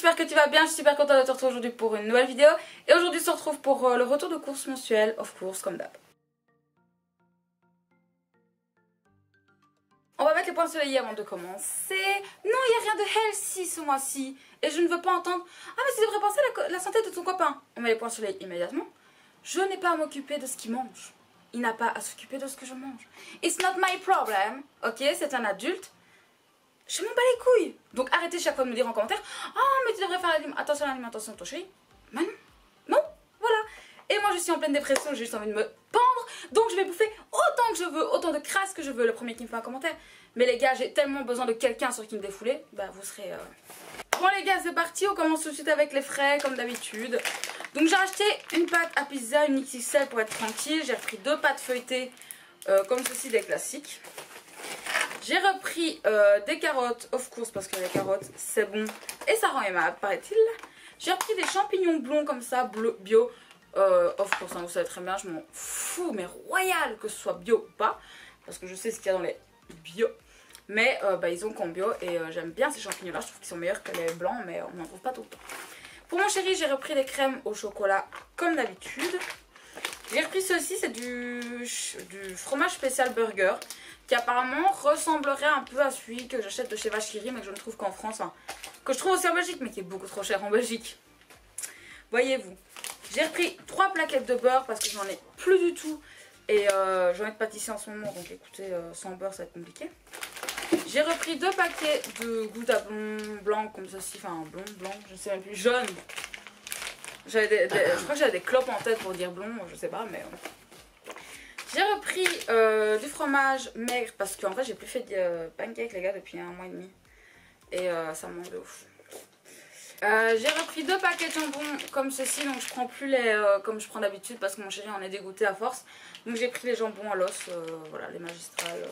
j'espère que tu vas bien, je suis super contente de te retrouver aujourd'hui pour une nouvelle vidéo. Et aujourd'hui on se retrouve pour le retour de course mensuelle, of course, comme d'hab. On va mettre les points sur les i avant de commencer. Non, il n'y a rien de healthy ce mois-ci. Et je ne veux pas entendre « Ah mais tu devrais penser à la santé de ton copain ». On met les points sur les i immédiatement. Je n'ai pas à m'occuper de ce qu'il mange. Il n'a pas à s'occuper de ce que je mange. It's not my problem. Ok, c'est un adulte. Je m'en bats les couilles. Donc arrêtez chaque fois de me dire en commentaire « Ah mais tu devrais faire attention à l'alimentation de ton chéri ». Mais non, non, voilà. Et moi je suis en pleine dépression, j'ai juste envie de me pendre. Donc je vais bouffer autant que je veux, autant de crasse que je veux. Le premier qui me fait un commentaire. Mais les gars, j'ai tellement besoin de quelqu'un sur qui me défouler. Bah vous serez... Bon les gars, c'est parti. On commence tout de suite avec les frais comme d'habitude. Donc j'ai acheté une pâte à pizza, une XXL pour être tranquille. J'ai repris 2 pâtes feuilletées comme ceci, des classiques. J'ai repris des carottes, of course, parce que les carottes c'est bon et ça rend aimable, paraît-il. J'ai repris des champignons blonds comme ça, bio, of course, hein, vous savez très bien, je m'en fous, mais royal que ce soit bio ou pas, parce que je sais ce qu'il y a dans les bio. Mais bah, ils ont qu'en bio et j'aime bien ces champignons là, je trouve qu'ils sont meilleurs que les blancs, mais on n'en trouve pas tout le temps. Pour mon chéri, j'ai repris des crèmes au chocolat comme d'habitude. J'ai repris ceci, c'est du fromage spécial burger qui apparemment ressemblerait un peu à celui que j'achète de chez Vacherie mais que je ne trouve qu'en France, hein, que je trouve aussi en Belgique mais qui est beaucoup trop cher en Belgique. Voyez-vous. J'ai repris 3 plaquettes de beurre parce que j'en ai plus du tout et j'ai envie de pâtisser en ce moment, donc écoutez, sans beurre ça va être compliqué. J'ai repris 2 paquets de gouttes à blond blanc comme ceci, enfin blanc, je ne sais même plus, jaune. Je crois que j'avais des clopes en tête pour dire blond, je sais pas, mais... J'ai repris du fromage maigre parce qu'en fait j'ai plus fait de pancakes les gars depuis 1 mois et demi. Et ça me manque de ouf. J'ai repris 2 paquets de jambon comme ceci, donc je prends plus les comme je prends d'habitude parce que mon chéri en est dégoûté à force. Donc j'ai pris les jambons à l'os, voilà, les magistrales.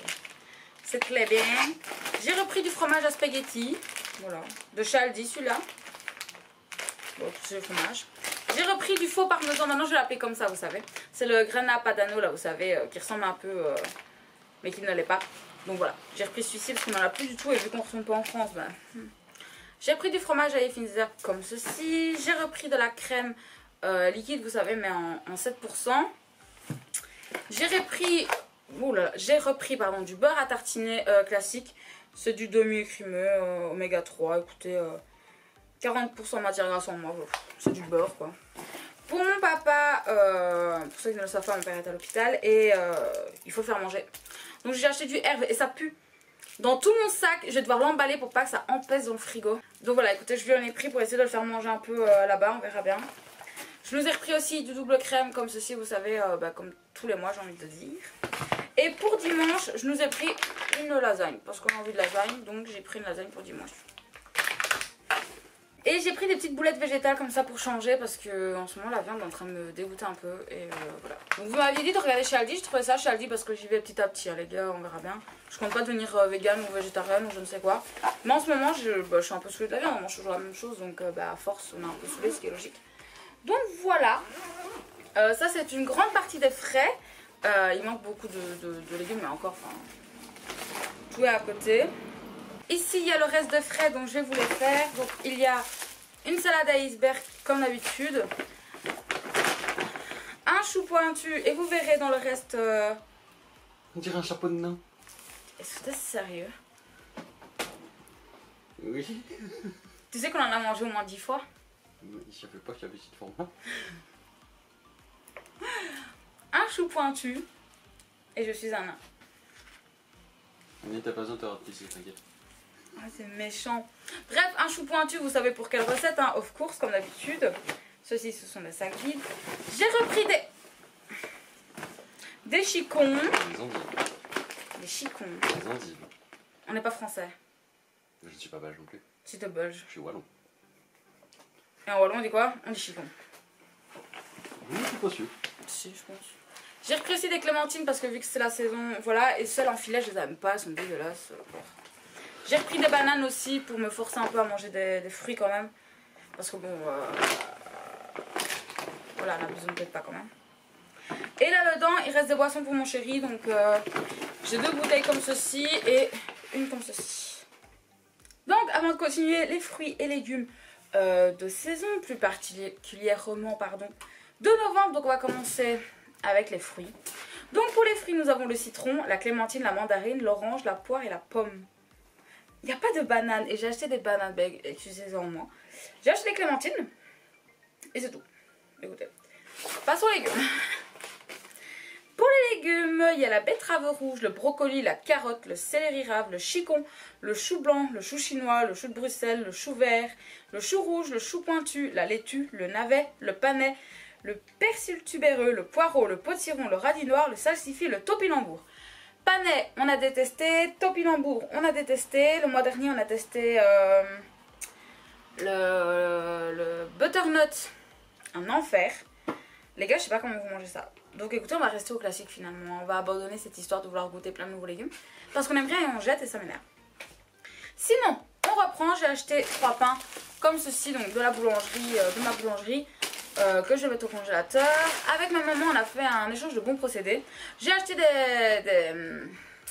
C'est très bien. J'ai repris du fromage à spaghetti, voilà, de chez Aldi celui-là. Bon, c'est le fromage. J'ai repris du faux parmesan, maintenant je vais l'appeler comme ça, vous savez. C'est le Grana Padano, là, vous savez, qui ressemble un peu, mais qui ne l'est pas. Donc voilà, j'ai repris celui-ci parce qu'on n'en a plus du tout et vu qu'on ne ressemble pas en France, ben... J'ai pris du fromage à fines herbes comme ceci. J'ai repris de la crème liquide, vous savez, mais en 7%. J'ai repris, du beurre à tartiner classique. C'est du demi-écrémé, oméga 3, écoutez... 40% matière grasse en moins, c'est du beurre quoi. Pour mon papa, pour ceux qui ne le savent pas, mon père est à l'hôpital et il faut le faire manger. Donc j'ai acheté du herbe et ça pue. Dans tout mon sac, je vais devoir l'emballer pour pas que ça empêche dans le frigo. Donc voilà, écoutez, je lui en ai pris pour essayer de le faire manger un peu là-bas, on verra bien. Je nous ai repris aussi du double crème comme ceci, vous savez, comme tous les mois j'ai envie de dire. Et pour dimanche, je nous ai pris une lasagne parce qu'on a envie de lasagne, donc j'ai pris une lasagne pour dimanche. Et j'ai pris des petites boulettes végétales comme ça pour changer parce que en ce moment la viande est en train de me dégoûter un peu et voilà. Donc vous m'aviez dit de regarder chez Aldi, je trouvais ça chez Aldi parce que j'y vais petit à petit, hein, les gars, on verra bien. Je compte pas devenir vegan ou végétarienne ou je ne sais quoi. Mais en ce moment je suis un peu saoulée de la viande, on mange toujours la même chose donc à force on est un peu saoulée, ce qui est logique. Donc voilà, ça c'est une grande partie des frais. Il manque beaucoup de légumes mais encore, enfin, tout est à côté. Ici, il y a le reste de frais, donc je vais vous les faire. Donc, il y a une salade à iceberg, comme d'habitude. Un chou pointu, et vous verrez dans le reste... On dirait un chapeau de nain. Est-ce que t'es sérieux? Oui. Tu sais qu'on en a mangé au moins 10 fois? Mais je savais pas qu'il y avait cette forme-là. Un chou pointu, et je suis un nain. Mais t'as pas besoin de te rapetisser, t'inquiète. Ah, c'est méchant. Bref, un chou pointu, vous savez pour quelle recette, hein, of course, comme d'habitude. Ceux-ci, ce sont des sacs vides. J'ai repris des chicons. Des endives. Des chicons. Des endives. On n'est pas français. Je ne suis pas belge non plus. Si t'es belge. Je suis wallon. Et en wallon, on dit quoi? On dit chicon. Je suis pas sûr. Si, je pense. J'ai repris aussi des clémentines parce que vu que c'est la saison, voilà. Et celles en filet, je les aime pas, elles sont dégueulasses. J'ai repris des bananes aussi pour me forcer un peu à manger des fruits quand même. Parce que bon, voilà, la maison ne peut-être pas quand même. Et là-dedans, il reste des boissons pour mon chéri. Donc j'ai 2 bouteilles comme ceci et une comme ceci. Donc avant de continuer, les fruits et légumes de saison, plus particulièrement pardon, de novembre. Donc on va commencer avec les fruits. Donc pour les fruits, nous avons le citron, la clémentine, la mandarine, l'orange, la poire et la pomme. Il n'y a pas de banane et j'ai acheté des bananes, ben, excusez-en moi. J'ai acheté des clémentines et c'est tout. Écoutez, passons aux légumes. Pour les légumes, il y a la betterave rouge, le brocoli, la carotte, le céleri rave, le chicon, le chou blanc, le chou chinois, le chou de Bruxelles, le chou vert, le chou rouge, le chou pointu, la laitue, le navet, le panais, le persil tubéreux, le poireau, le potiron, le radis noir, le salsifis, le topinambour. Panais, on a détesté. Topinambour, on a détesté. Le mois dernier, on a testé le butternut. Un enfer. Les gars, je sais pas comment vous mangez ça. Donc écoutez, on va rester au classique finalement. On va abandonner cette histoire de vouloir goûter plein de nouveaux légumes. Parce qu'on aime bien et on jette et ça m'énerve. Sinon, on reprend. J'ai acheté 3 pains comme ceci, donc de la boulangerie, de ma boulangerie. Que je vais mettre au congélateur. Avec ma maman, on a fait un échange de bons procédés. J'ai acheté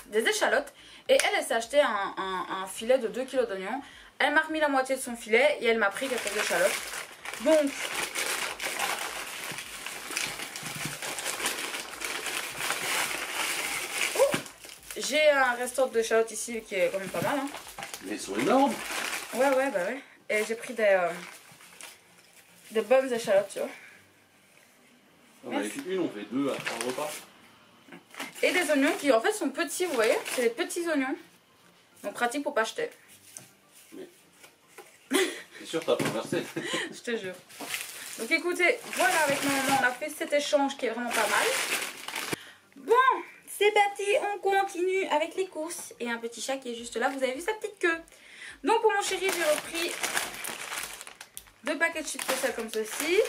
des échalotes et elle s'est acheté un filet de 2 kg d'oignons. Elle m'a remis la moitié de son filet et elle m'a pris quelques échalotes. Donc, j'ai un restant d'échalotes ici qui est quand même pas mal. Hein. Mais ils sont énormes. Ouais, bah ouais. Et j'ai pris des bonnes échalotes, tu vois. On avait fait une, on fait 2 à 3 repas. Et des oignons qui en fait sont petits, vous voyez. C'est des petits oignons. Donc pratique pour pas acheter. Mais... C'est sûr, t'as pas versé. Je te jure. Donc écoutez, voilà, avec ma maman, on a fait cet échange qui est vraiment pas mal. Bon, c'est parti, on continue avec les courses. Et un petit chat qui est juste là, vous avez vu sa petite queue. Donc pour mon chéri, j'ai repris 2 paquets de chips spéciales comme ceci.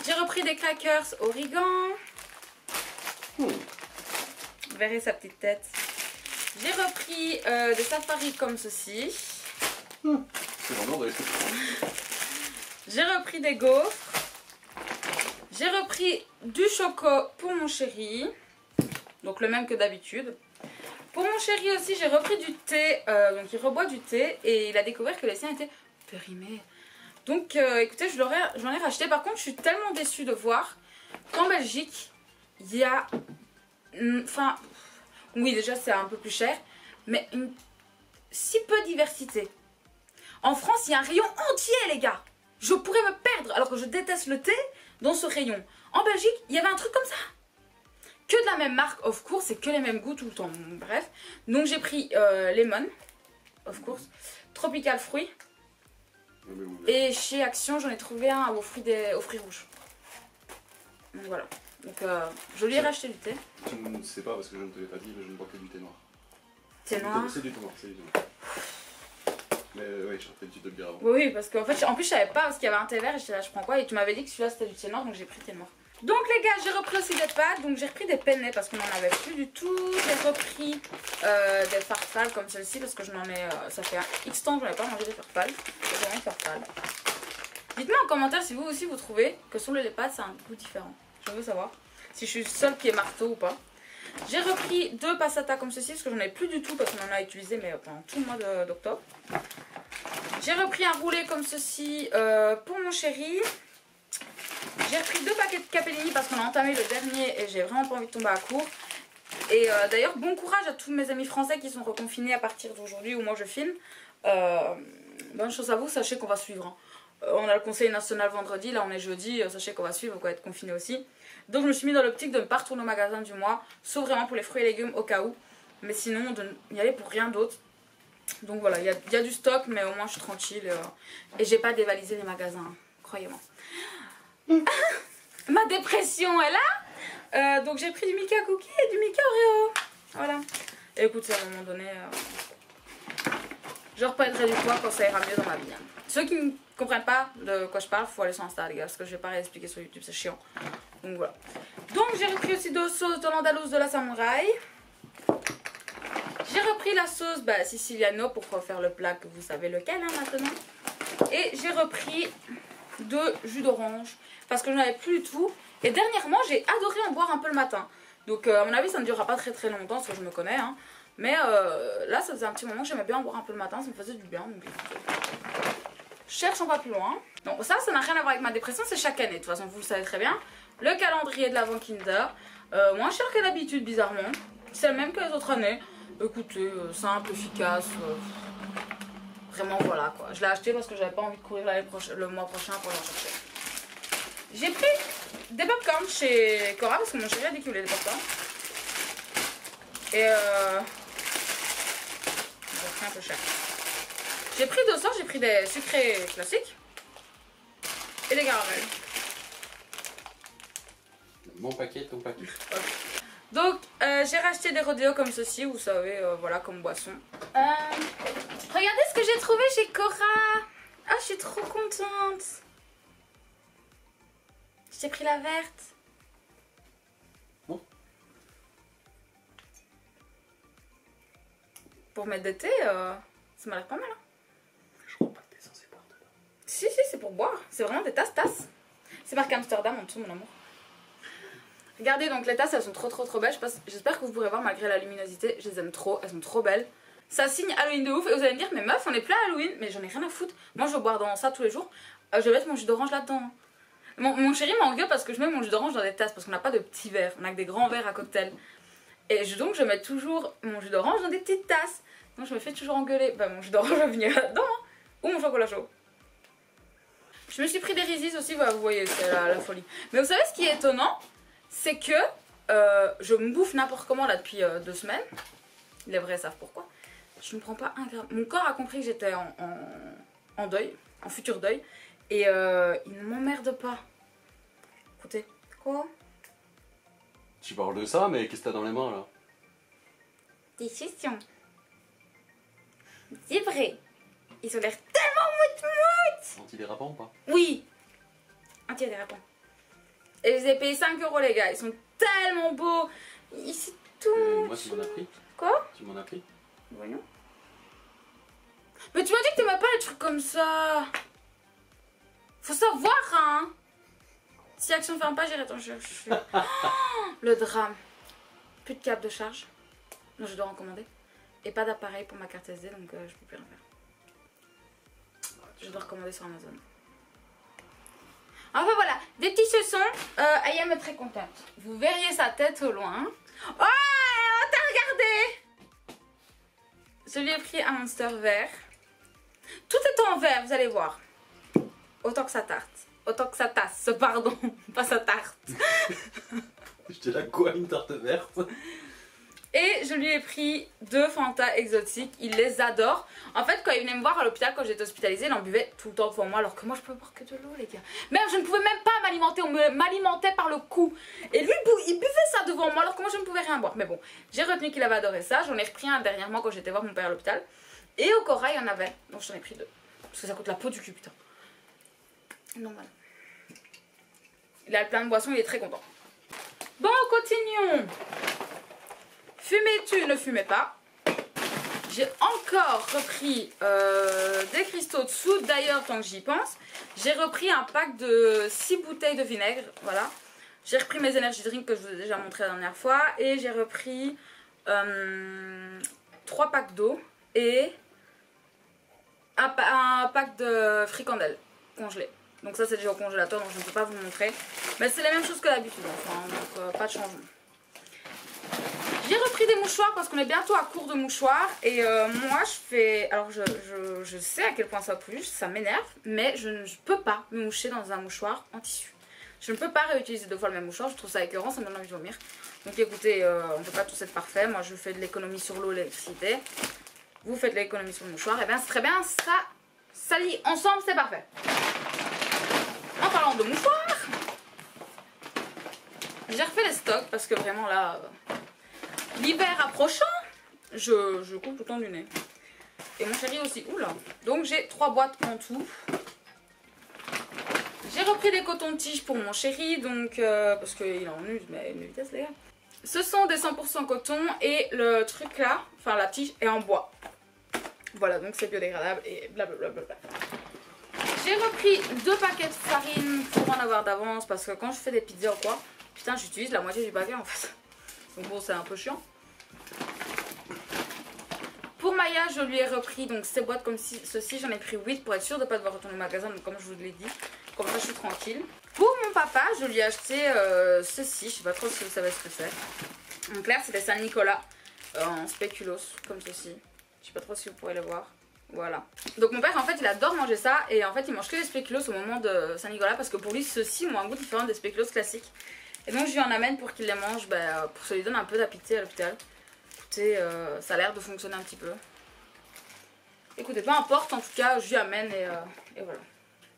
J'ai repris des crackers origan. Vous verrez sa petite tête. J'ai repris des safaris comme ceci. C'est vraiment des... J'ai repris des gaufres. J'ai repris du choco pour mon chéri. Donc le même que d'habitude. Pour mon chéri aussi, j'ai repris du thé. Donc il reboit du thé. Et il a découvert que les siens étaient périmés. Donc écoutez, j'en ai racheté. Par contre, je suis tellement déçue de voir qu'en Belgique, il y a... Enfin, oui, déjà c'est un peu plus cher. Mais si peu de diversité. En France, il y a un rayon entier, les gars. Je pourrais me perdre alors que je déteste le thé dans ce rayon. En Belgique, il y avait un truc comme ça. Que de la même marque, of course, et que les mêmes goûts tout le temps. Bref. Donc j'ai pris Lemon, of course. Tropical Fruit. Et chez Action, j'en ai trouvé un aux fruits rouges. Donc voilà. Donc je lui ai racheté du thé. Tu ne sais pas parce que je ne te l'ai pas dit, mais je ne bois que du thé noir. Thé noir? C'est du thé noir, c'est du thé noir. Mais oui, je fait tu te le dire avant. Oui, parce qu'en fait, en plus, je savais pas parce qu'il y avait un thé vert et j'étais là, je prends quoi? Et tu m'avais dit que celui-là c'était du thé noir, donc j'ai pris thé noir. Donc les gars, j'ai repris aussi des pâtes, donc j'ai repris des penne parce qu'on n'en avait plus du tout. J'ai repris des farfales comme celle-ci parce que je n'en ai, ça fait un X temps que je n'avais pas mangé des farfales. J'ai vraiment farfales. Dites-moi en commentaire si vous aussi vous trouvez que sur les pâtes c'est un goût différent. Je veux savoir si je suis seule qui est marteau ou pas. J'ai repris 2 passatas comme ceci parce que j'en avais plus du tout parce qu'on en a utilisé mais pendant tout le mois d'octobre. J'ai repris un roulé comme ceci pour mon chéri. J'ai repris 2 paquets de Capellini parce qu'on a entamé le dernier et j'ai vraiment pas envie de tomber à court. Et d'ailleurs, bon courage à tous mes amis français qui sont reconfinés à partir d'aujourd'hui où moi je filme. Bonne chose à vous, sachez qu'on va suivre. Hein. On a le conseil national vendredi, là on est jeudi, sachez qu'on va suivre, on va être confiné aussi. Donc je me suis mis dans l'optique de ne pas retourner au magasin du mois, sauf vraiment pour les fruits et légumes au cas où. Mais sinon, de n'y aller pour rien d'autre. Donc voilà, il y a du stock, mais au moins je suis tranquille. Et j'ai pas dévalisé les magasins, hein, croyez-moi. Ma dépression est là. Donc j'ai pris du Milka Cookie et du Milka Oreo. Voilà. Et écoutez, à un moment donné, je reprendrai du poids quand ça ira mieux dans ma vie. Hein. Ceux qui ne comprennent pas de quoi je parle, faut aller sur Insta, les gars, parce que je vais pas réexpliquer sur YouTube, c'est chiant. Donc voilà. Donc j'ai repris aussi 2 sauces de l'Andalouse de la Samouraï. J'ai repris la sauce siciliano pour refaire le plat que vous savez lequel hein, maintenant. Et j'ai repris 2 jus d'orange parce que je n'en avais plus du tout. Et dernièrement, j'ai adoré en boire un peu le matin. Donc à mon avis, ça ne durera pas très très longtemps parce que je me connais. Hein. Mais là, ça faisait un petit moment que j'aimais bien en boire un peu le matin, ça me faisait du bien. Donc, cherchons pas plus loin. Donc ça n'a rien à voir avec ma dépression, c'est chaque année. De toute façon, vous le savez très bien. Le calendrier de l'Avent Kinder, moins cher que d'habitude, bizarrement. C'est le même que les autres années. Écoutez, simple, efficace. Vraiment, voilà quoi. Je l'ai acheté parce que j'avais pas envie de courir le mois prochain pour l'en chercher. J'ai pris des popcorn chez Cora parce que mon chéri a dit qu'il voulait des popcorn. Et ça fait un peu cher. J'ai pris deux sortes, j'ai pris des sucrés classiques et des caramels. Mon paquet, ton paquet. Okay. Donc j'ai racheté des rodéos comme ceci, vous savez, voilà, comme boisson. Regardez ce que j'ai trouvé chez Cora. Ah, je suis trop contente. J'ai pris la verte. Bon. Pour mettre d'été, ça m'a l'air pas mal. Hein. Je crois pas que t'es censé boire dedans. Si, c'est pour boire. C'est vraiment des tasses. C'est marqué Amsterdam en dessous, mon amour. Regardez, donc les tasses, elles sont trop belles. J'espère que vous pourrez voir malgré la luminosité. Je les aime trop, elles sont trop belles. Ça signe Halloween de ouf. Et vous allez me dire, mais meuf, on est plus à Halloween. Mais j'en ai rien à foutre. Moi, je vais boire dans ça tous les jours. Je vais mettre mon jus d'orange là-dedans. Hein. Mon chéri m'engueule parce que je mets mon jus d'orange dans des tasses. Parce qu'on n'a pas de petits verres. On a que des grands verres à cocktail. Et donc, je mets toujours mon jus d'orange dans des petites tasses. Donc, je me fais toujours engueuler. Bah, mon jus d'orange va venir là-dedans. Hein. Ou mon chocolat chaud. Je me suis pris des Reese's aussi. Voilà, vous voyez, c'est la folie. Mais vous savez ce qui est étonnant? C'est que je me bouffe n'importe comment là depuis 2 semaines. Les vrais savent pourquoi. Je ne prends pas un gramme. Mon corps a compris que j'étais en deuil, en futur deuil. Et il ne m'emmerde pas. Écoutez, quoi? Tu parles de ça, mais qu'est-ce que t'as dans les mains là? Des questions. C'est vrai. Ils ont l'air tellement mout. Antidérapant ou pas? Oui. Antidérapant. Et je les ai payés 5 € les gars. Ils sont tellement beaux. C'est tout. Moi, tu m'en as pris. Quoi? Tu m'en as pris. Voyons. Mais tu m'as dit que t'aimais pas les trucs comme ça. Faut savoir, hein. Si Action ne ferme pas, j'irai t'en chercher. Oh, le drame. Plus de câble de charge. Non, je dois en commander. Et pas d'appareil pour ma carte SD, donc je peux plus rien faire. Je dois recommander sur Amazon. Enfin voilà, des petits chaussons. Ayam est très contente. Vous verriez sa tête au loin. Oh, t'as regardé. Je lui ai pris un Monster vert. Tout est en vert, vous allez voir. Autant que ça tarte. Autant que ça tasse, pardon. Pas sa tarte. J'étais là, quoi, une tarte verte? Et je lui ai pris 2 Fanta exotiques. Il les adore. En fait, quand il venait me voir à l'hôpital, quand j'étais hospitalisée, il en buvait tout le temps devant moi. Alors que moi, je peux boire que de l'eau, les gars. Merde, je ne pouvais même pas m'alimenter. On m'alimentait par le cou. Et lui, il buvait ça devant moi. Alors que moi, je ne pouvais rien boire. Mais bon, j'ai retenu qu'il avait adoré ça. J'en ai repris un dernièrement quand j'étais voir mon père à l'hôpital. Et au Cora, il y en avait. Donc, j'en ai pris 2. Parce que ça coûte la peau du cul, putain. Normal. Il a plein de boissons, il est très content. Bon, continuons. Fumez-tu, ne fumez pas. J'ai encore repris des cristaux de soude. D'ailleurs, tant que j'y pense, j'ai repris un pack de 6 bouteilles de vinaigre. Voilà. J'ai repris mes energy drinks que je vous ai déjà montré la dernière fois. Et j'ai repris 3 packs d'eau et un pack de fricandelles congelées. Donc ça, c'est déjà au congélateur, donc je ne peux pas vous le montrer. Mais c'est la même chose que d'habitude, enfin, donc pas de changement. J'ai repris des mouchoirs parce qu'on est bientôt à court de mouchoirs. Et moi je fais... Alors je sais à quel point ça pousse, ça m'énerve. Mais je ne peux pas me moucher dans un mouchoir en tissu. Je ne peux pas réutiliser 2 fois le même mouchoir, je trouve ça écœurant, ça me donne envie de vomir. Donc écoutez, on ne peut pas tous être parfait. Moi je fais de l'économie sur l'eau, l'électricité. Vous faites de l'économie sur le mouchoir. Et bien c'est très bien, ça lie ensemble, c'est parfait. En parlant de mouchoirs, j'ai refait les stocks parce que vraiment là... L'hiver approchant, je coupe tout le temps du nez. Et mon chéri aussi. Oula. Donc j'ai 3 boîtes en tout. J'ai repris des cotons-tiges pour mon chéri. Donc parce qu'il en use, mais une vitesse les gars. Ce sont des 100% coton. Et le truc là, enfin la tige est en bois. Voilà, donc c'est biodégradable et blablabla. J'ai repris 2 paquets de farine pour en avoir d'avance. Parce que quand je fais des pizzas ou quoi, putain j'utilise la moitié du paquet en fait. Donc bon, c'est un peu chiant. Pour Pour Maya, je lui ai repris donc ces boîtes comme ceci. J'en ai pris 8 pour être sûre de ne pas devoir retourner au magasin. Donc comme je vous l'ai dit, comme ça je suis tranquille. Pour mon papa, je lui ai acheté ceci. Je sais pas trop si vous savez ce que c'est. En clair, c'était Saint-Nicolas en spéculoos comme ceci. Je sais pas trop si vous pourrez le voir. Voilà. Donc mon père en fait il adore manger ça. Et en fait il mange que des spéculoos au moment de Saint-Nicolas. Parce que pour lui ceux-ci ont un goût différent des spéculoos classiques. Et donc je lui en amène pour qu'il les mange. Pour que ça lui donne un peu d'appétit à l'hôpital. Écoutez, ça a l'air de fonctionner un petit peu. Écoutez, peu importe, en tout cas je lui amène et voilà.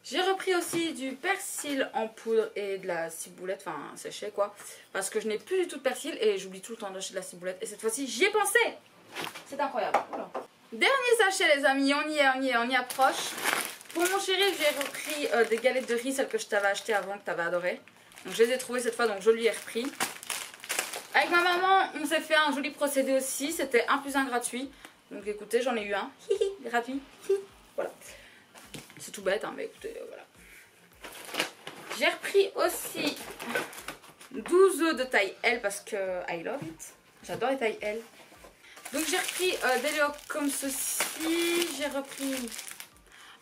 J'ai repris aussi du persil en poudre et de la ciboulette, enfin séchée quoi. Parce que je n'ai plus du tout de persil et j'oublie tout le temps d'acheter de la ciboulette. Et cette fois-ci j'y ai pensé. C'est incroyable. Voilà. Dernier sachet les amis, on y approche. Pour mon chéri j'ai repris des galettes de riz, celles que je t'avais achetées avant, que tu avais adoré. Donc je les ai trouvées cette fois, donc je lui ai repris. Avec ma maman on s'est fait un joli procédé aussi, c'était 1 + 1 gratuit. Donc écoutez, j'en ai eu un, gratuit, voilà. C'est tout bête, hein, mais écoutez, voilà. J'ai repris aussi 12 œufs de taille L parce que I love it. J'adore les tailles L. Donc j'ai repris des léos comme ceci. J'ai repris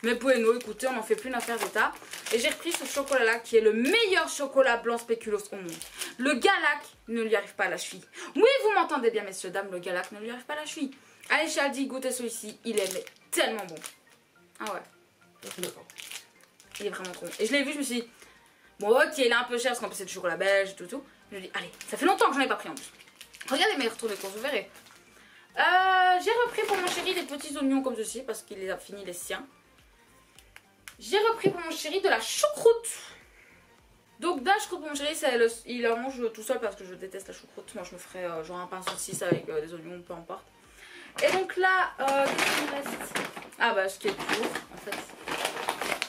mes Bueno, écoutez, on n'en fait plus une affaire d'état. Et j'ai repris ce chocolat-là qui est le meilleur chocolat blanc spéculoos au monde. Le Galac ne lui arrive pas à la cheville. Oui, vous m'entendez bien, messieurs, dames, le Galac ne lui arrive pas à la cheville. Allez chez Aldi, goûtez celui-ci, il est tellement bon. Ah ouais. Il est vraiment trop bon. Et je l'ai vu, je me suis dit, bon ok, il est un peu cher parce qu'en plus c'est du chocolat belge et tout. Je me dis, allez, ça fait longtemps que j'en ai pas pris en plus. Regardez mes retours de course, vous verrez. J'ai repris pour mon chéri des petits oignons comme ceci parce qu'il les a fini les siens. J'ai repris pour mon chéri de la choucroute. Donc de la choucroute pour mon chéri, il en mange tout seul parce que je déteste la choucroute. Moi je me ferais genre un pain saucisse avec des oignons, peu importe. Et donc là, qu'est-ce qu'il me reste? Ah bah ce qui est toujours en fait.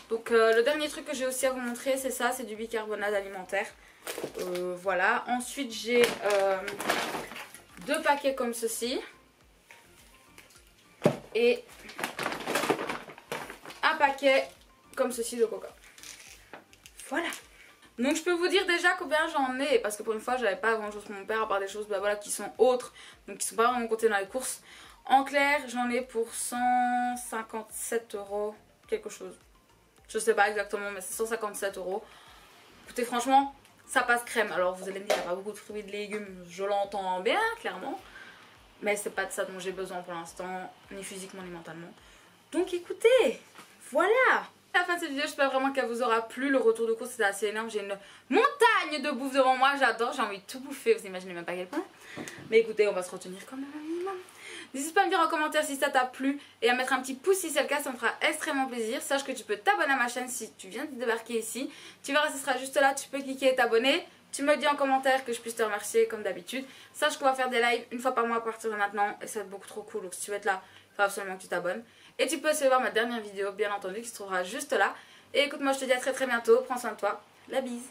Donc le dernier truc que j'ai aussi à vous montrer, c'est ça, c'est du bicarbonate alimentaire. Voilà. Ensuite j'ai 2 paquets comme ceci. Et un paquet comme ceci de coca. Voilà. Donc je peux vous dire déjà combien j'en ai. Parce que pour une fois j'avais pas grand chose pour mon père à part des choses voilà, qui sont autres. Donc qui sont pas vraiment comptées dans les courses. En clair j'en ai pour 157 € quelque chose. Je sais pas exactement mais c'est 157 €. Écoutez franchement ça passe crème. Alors vous allez me dire il n'y a pas beaucoup de fruits et de légumes. Je l'entends bien clairement. Mais c'est pas de ça dont j'ai besoin pour l'instant. Ni physiquement ni mentalement. Donc écoutez, voilà. À la fin de cette vidéo, j'espère vraiment qu'elle vous aura plu. Le retour de course c'était assez énorme. J'ai une montagne de bouffe devant moi. J'adore, j'ai envie de tout bouffer. Vous imaginez même pas à quel point. Mais écoutez, on va se retenir quand même un minimum. N'hésite pas à me dire en commentaire si ça t'a plu. Et à mettre un petit pouce si c'est le cas, ça me fera extrêmement plaisir. Sache que tu peux t'abonner à ma chaîne si tu viens de débarquer ici. Tu verras, ce sera juste là. Tu peux cliquer et t'abonner. Tu me dis en commentaire que je puisse te remercier comme d'habitude. Sache qu'on va faire des lives une fois par mois à partir de maintenant. Et ça va être beaucoup trop cool. Donc si tu veux être là, il faut absolument que tu t'abonnes. Et tu peux aussi voir ma dernière vidéo, bien entendu, qui se trouvera juste là. Et écoute, moi je te dis à très bientôt. Prends soin de toi. La bise.